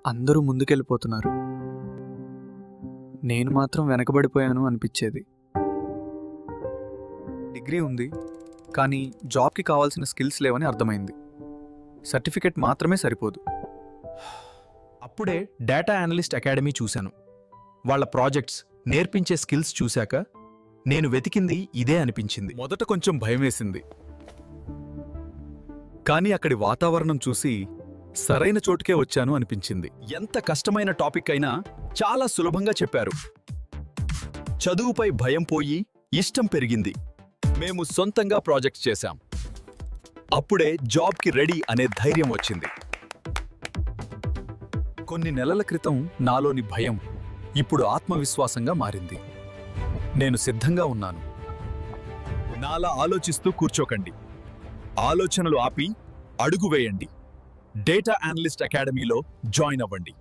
అందరూ ముందుకెళ్ళిపోతున్నారు. నేను మాత్రం వెనకబడిపోయాను అనిపించేది. డిగ్రీ ఉంది, కానీ జాబ్కి కావాల్సిన స్కిల్స్ లేవని అర్థమైంది. సర్టిఫికెట్ మాత్రమే సరిపోదు. అప్పుడే డేటా అనలిస్ట్ అకాడమీ చూశాను. వాళ్ళ ప్రాజెక్ట్స్, నేర్పించే స్కిల్స్ చూశాక నేను వెతికింది ఇదే అనిపించింది. మొదట కొంచెం భయమేసింది, కానీ అక్కడి వాతావరణం చూసి సరైన చోటుకే వచ్చాను అనిపించింది. ఎంత కష్టమైన టాపిక్ అయినా చాలా సులభంగా చెప్పారు. చదువుపై భయం పోయి ఇష్టం పెరిగింది. మేము సొంతంగా ప్రాజెక్ట్స్ చేశాం. అప్పుడే జాబ్కి రెడీ అనే ధైర్యం వచ్చింది. కొన్ని నెలల క్రితం నాలోని భయం ఇప్పుడు ఆత్మవిశ్వాసంగా మారింది. నేను సిద్ధంగా ఉన్నాను. నాలా ఆలోచిస్తూ కూర్చోకండి. ఆలోచనలు ఆపి అడుగు వేయండి. డేటా అనలిస్ట్ అకాడమీలో జాయిన్ అవ్వండి.